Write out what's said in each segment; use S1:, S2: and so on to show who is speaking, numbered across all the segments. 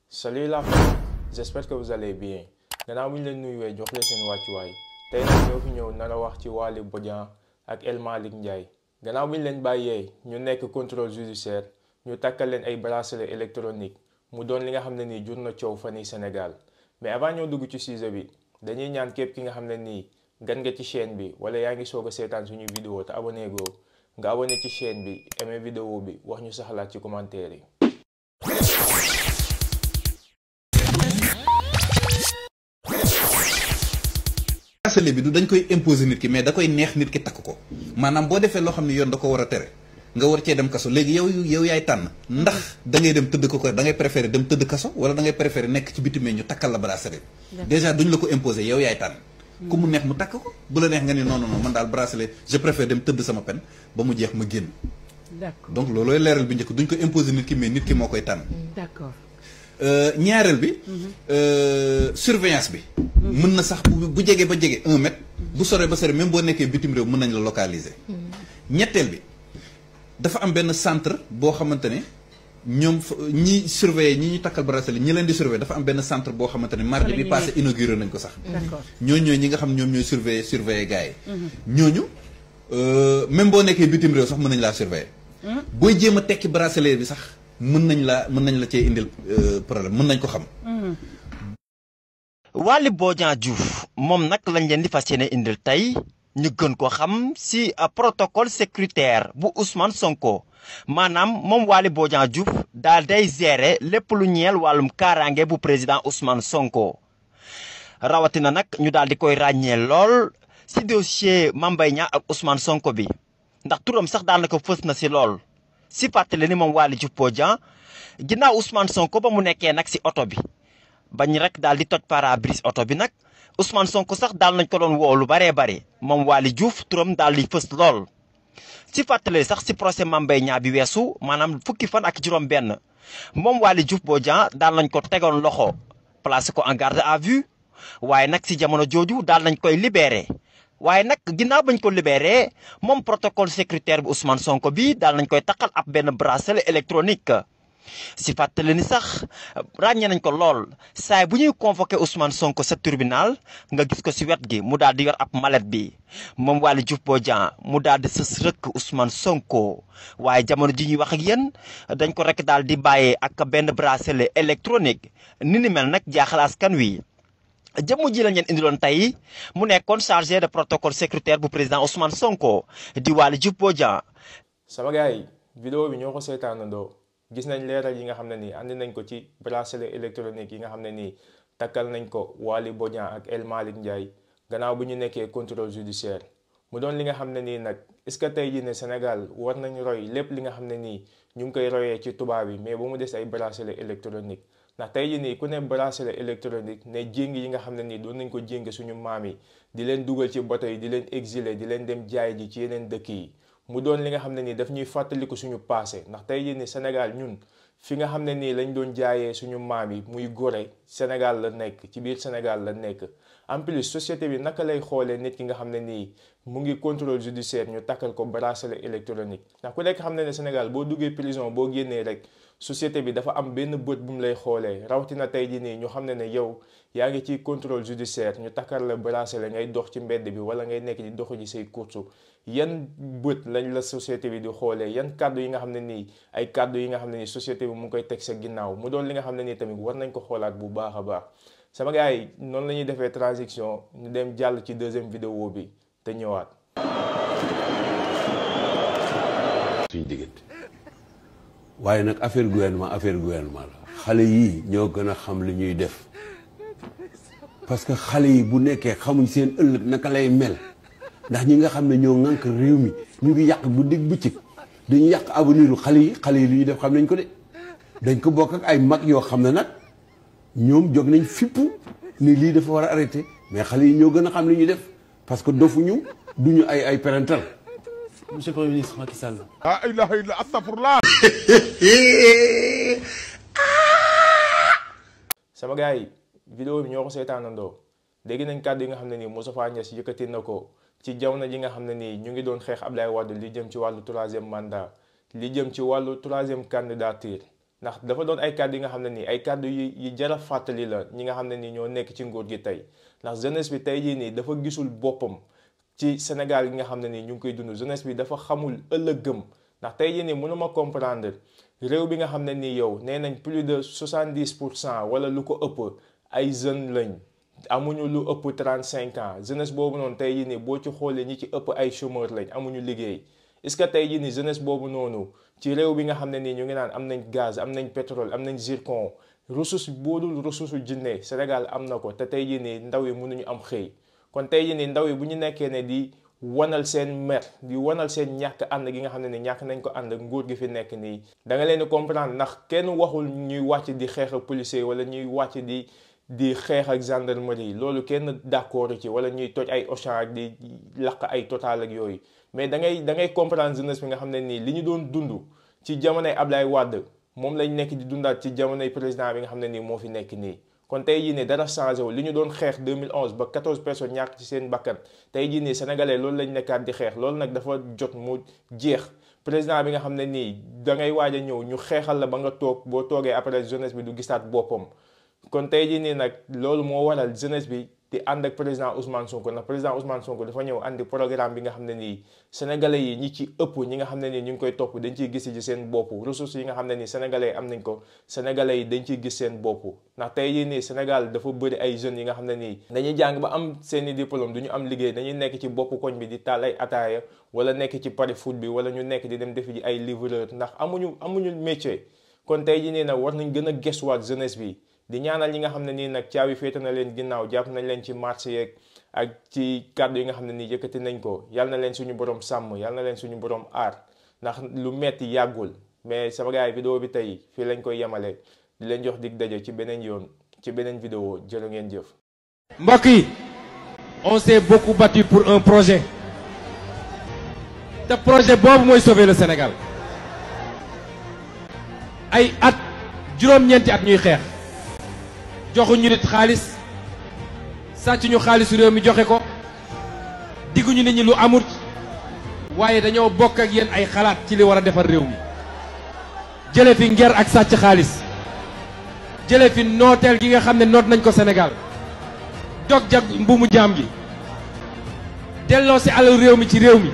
S1: Salut la famille, j'espère que vous allez bien. Gannaaw bi ñu leen nuyuwee jox leen seen wàccuwaay tey nag ñoo fi ñëw nar a wax ci Waly Bodian ak El Malick Ndiaye. Gannaaw bi ñu leen bàyyee ñu nekk contrôle judiciaire ñu takkal leen ay bracelet électronique mu doon li nga xam ne nii jur na coow fan yi Sénégal. Mais avant ñoo dugg ci sujet bi dañuy ñaan képp ki nga xam ne nii gan nga ci chaîne bi wala yaa ngi soog a seetaan suñu vidéo te abonné goo nga abonné ci chaîne bi aimé vidéo bi wax ñu sa xalaat ci commentaire yi.
S2: bracelet bi du dañ koy imposer nit ki mais da koy neex nit ki takk ko maanaam boo defee loo xam ne yoon da ko war a tere nga war cee dem kaso léegi yow yaay tànn ndax da ngay dem tëdd ko da ngay préférer dem tëdd kaso wala da ngay préférer nekk ci biti mais ñu takkal la bracelet déjà duñ la ko imposer yow yaay tànn ku mu neex mu takk ko bu la neex nga ni non man daal bracelet je préfère dem tëdd sama pen ba mu jeex ma génn.
S3: D'accord.
S2: Donc loolooy leeral bi njëkk duñ ko imposer nit ki mais nit ki moo koy tànn.
S3: D'accord.
S2: ñaareel bi surveillance bi mën na sax bu jegee ba jege 1 mètre bu soree ba sore même boo nekkee bitim réew mën nañ la localiser. ñetteel bi dafa am benn centre boo xamante ne ñoom ñi surveiller ñi ñu takkal bracelet ñi leen di surveiller dafa am benn centre boo xamante ne mardi bi passé inauguré nañ ko sax.
S3: D'accord.
S2: ñooñu ñi nga xam ñoom ñooy surveiller gars yi. ñooñu même boo nekkee bitim réew sax mën nañ laa surveiller. booy jéem a tekki bracelet bi sax mën nañ la cee indil problème mën nañ ko xam.
S4: Waly Bodian Diouf moom nag lañ leen di fas yéene indil tey ñu gën ko xam ci protocole sécuritaire bu Ousmane Sonko maanaam moom Waly Bodian Diouf daal day gérer lépp lu ñeel wàllum kaaraange bu président Ousmane Sonko rawatina nag ñu daal di koy ràññee lool ci dossier Mame Mbaye Niang ak Ousmane Sonko bi ndax turam sax daanaka fës na ci lool ci fàttali ni moom Waly Diouf Bodian ginnaaw Ousmane Sonko ba mu nekkee nag ci oto bi. bañ rek daal di toj pare-brise oto bi nag Ousmane Sonko sax daal nañ ko doon woo lu baree bari moom Waly Diouf turam daal di fës lool. ci fàttali sax ci procès Mame Mbaye Niang bi weesu maanaam fukki fan ak juróom-benn moom Waly Diouf Bodian daal nañ ko tegoon loxo placé ko en garde à vue waaye nag ci jamono jooju daal nañ koy libéré. waaye nag ginnaaw bañ ko libéré moom protocole sécuritaire bu Ousmane Sonko bi daal nañ koy takkal ab benn bracelet électronique. si fàttali ni sax ràññee nañ ko lool saay bu ñuy convoqué Ousmane Sonko sa tribunal nga gis ko si wet gi mu daal di yor ab mallette bi moom Waly Diouf Bodian mu daal di sës rëkk Ousmane Sonko waaye jamono ji ñuy wax ak yéen dañ ko rek daal di bàyyee ak benn bracelet électronique ni mel nag jaaxal askan wi. jëmm ji lañ leen indiloon tey mu nekkoon chargé de protocole sécuritaire bu président Ousmane Sonko di Waly Diouf Bodian.
S1: sama gars yi vidéo bi ñoo ko seetaanandoo gis nañ leeral yi nga xam ne nii andi nañ ko ci bracelet électronique yi nga xam ne nii takkal nañ ko Waly Bodian ak El Malick Ndiaye gannaaw bu ñu nekkee contrôle judiciaire mu doon li nga xam ne nii nag est-ce que tey jii ne Sénégal war nañ roy lépp li nga xam ne nii ñu ngi koy royee ci tubaab yi mais ba mu des ay bracelet électronique ndax tey jii nii ku ne bracelet électronique ne jéng yi nga xam ne nii doon nañ ko jéng suñu maam yi di leen dugal ci bato yi di leen exiler di leen dem jaay ji ci yeneen dëkk yi mu doon li nga xam ne nii daf ñuy fàttaliku suñu passé ndax tey jii nii Sénégal ñun fi nga xam ne nii lañ doon jaayee suñu maam yi muy Gorée Sénégal la nekk ci biir Sénégal la nekk en plus société bi naka lay xoolee nit ki nga xam ne nii mu ngi contrôle judiciaire ñu takkal ko bracelet électronique ndax ku nekk xam ne ne Sénégal boo duggee prison boo génnee rek société bi dafa am benn bët bu mu lay xoolee rawatina tey jii nii ñu xam ne ne yow yaa ngi ci contrôle judiciaire ñu takkal la bracelet ngay dox ci mbedd bi wala ngay nekk di doxu ji say course yan bët lañ la société bi di xoolee yan kàddu yi nga xam ne nii ay kàddu yi nga xam ne nii société bi mu ngi koy teg sa ginnaaw mu doon li nga xam ne nii tamit war nañ ko xoolaat bu baax a baax sama gars yi noonu la ñuy defee transition ñu dem jàll ci deuxième vidéo bi te ñëwaat.
S5: suñu diggante waaye nag affaire gouvernement la xale yii ñoo gën a xam li ñuy def parce que xale yi bu nekkee xamuñ seen ëllëg naka lay mel ndax ñi nga xam ne ñoo ŋànk réew mi ñu ngi yàq bu dégg bëccëg dañu yàq avenir xale yi li ñuy def xam nañ ko de dañ ko bokk ak ay mag yoo xam ne nag ñoom jóg nañ fippu ni lii dafa war a arrêté mais xale yi ñoo gën a xam li ñuy def parce que dofuñu duñu ay parental.
S6: Monsieur le Premier ministre Macky Sall.
S7: Ah ilaha illa astaghfirullah.
S1: sama gars yi vidéo bi ñoo ko seetaanandoo dégg nañ kàddu yi nga xam ne nii Moustapha Niasse yëkkati na ko ci jamono ji nga xam ne nii ñu ngi doon xeex Abdoulaye Wade li jëm ci wàllu 3e mandat li jëm ci wàllu 3e candidature ndax dafa doon ay kàddu yi nga xam ne nii ay kàddu yi jar a fàttali la ñi nga xam ne nii ñoo nekk ci nguur gi tey ndax jeunesse bi tey jii nii dafa gisul boppam ci Sénégal gi nga xam ne nii ñu ngi koy dund jeunesse bi dafa xamul ëllëgëm ndax tey jii nii mënuma comprendre réew bi nga xam ne nii yow nee nañ plus de 70% wala lu ko ëpp ay jeunes lañ amuñu lu ëpp 35 ans jeunesse boobu noonu tey jii nii boo ci xoolee ñi ci ëpp ay chômeurs lañ amuñu liggéey est-ce que tey jii nii jeunesse boobu noonu ci réew bi nga xam ne nii ñu ngi naan am nañ gaz am nañ pétrole am nañ zircon ressource boodul ressource jinne Sénégal am na ko te tey jii nii ndaw yi mënuñu am xëy kon tey jii nii ndaw yi bu ñu nekkee ne di wanal seen mer di wanal seen ñàkk ànd gi nga xam ne ni ñàkk nañ ko ànd nguur gi fi nekk nii da nga leen di comprendre ndax kenn waxul ñuy wàcc di xeex ak policier wala ñuy wàcc di xeex ak gendarmerie loolu kenn d'accord ci wala ñuy toj ay Auchan ak di laq ay Total ak yooyu mais da ngay comprendre jeunesse bi nga xam ne nii li ñu doon dund ci jamonoy Ablaye Wade moom lañ nekk di dundaat ci jamonoy président bi nga xam ne nii moo fi nekk nii kon tey jii ne dara changé wu li ñu doon xeex 2011 ba 14 personnes ñàkk ci seen bakkan tey jii nii sénégalais loolu lañ nekkaat di xeex loolu nag dafa jot mu jeex président bi nga xam ne nii da ngay waaj a ñëw ñu xeexal la ba nga toog boo toogee après jeunesse bi du gisaat boppam kon tey jii nii nag loolu moo waral jeunesse bi di ànd ak président Ousmane Sonko ndax président Ousmane Sonko dafa ñëw àndi programme bi nga xam ne nii sénégalais yi ñi ci ëpp ñi nga xam ne nii ñu ngi koy topp dañ ciy gis ci seen bopp ressources yi nga xam ne nii sénégalais yi am nañ ko sénégalais yi dañ ciy gis seen bopp ndax tey jii nii Sénégal dafa bëri ay jeunes yi nga xam ne nii dañuy jàng ba am seeni diplôme du ñu am liggéey dañuy nekk ci bopp koñ bi di taal ay ataaya wala nekk ci pari foot bi wala ñu nekk di dem defi ji ay livreur ndax amuñu métier kon tey jii nii nag war nañ gën a gëstuwaat jeunesse bi di ñaanal ñi nga xam ne nii nag caabi féete na leen ginnaaw jàpp nañ leen ci marché yeeg ak ci kàddu yi nga xam ne nii yëkkati nañ ko yal na leen suñu borom sàmm yal na leen suñu borom aar ndax lu metti yàggul mais sama gars yi vidéo bi tey fii lañ koy yemale di leen jox dig daje ci beneen yoon ci beneen vidéo jërë ngeen jëf.
S3: mbokk yi on s'est beaucoup battu pour un projet te projet boobu mooy sauver le Sénégal ay at juróom-ñeenti at ñuy xeex. joxuñu nit xaalis sàcc ñu xaalisu réew mi joxe ko digguñu nit ñi lu amut waaye dañoo bokk ak yéen ay xalaat ci li war a defar réew mi jële fi nger ak sàcc xaalis jële fi nooteel gi nga xam ne noot nañ ko Sénégal dog jag mbuumu jaam gi delloo si alal réew mi ci réew mi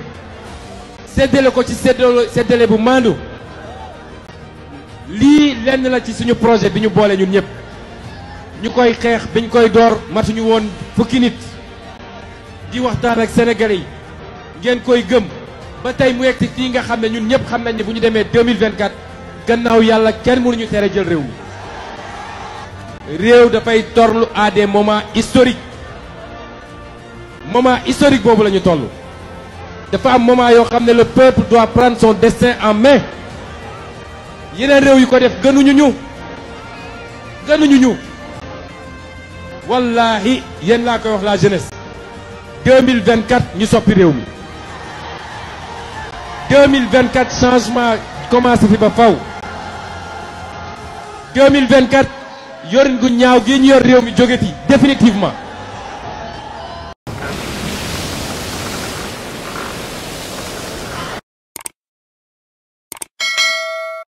S3: séddale ko ci séddale bu maandu lii lenn la ci suñu projet bi ñu boole ñun ñëpp ñu koy xeex biñ koy door matuñu woon fukki nit di waxtaan ak sénégalais yi ngeen koy gëm ba tey mu yegg fii nga xam ne ñun ñëpp xam nañ ne bu ñu demee 2024 gannaaw yàlla kenn mënuñu tere jël réew mi réew dafay torlu à des moments historiques moment historique boobu la ñu toll dafa am moment yoo xam ne le peuple doit prendre son destin en main yeneen réew yu ko def gënuñu ñu wallahi yéen laa koy wax la jeunesse 2024 ñu soppi réew mi 2024 changement commencé fi ba faw 2024 yorin gu ñaaw gi ñu yor réew mi jóge fi définitivement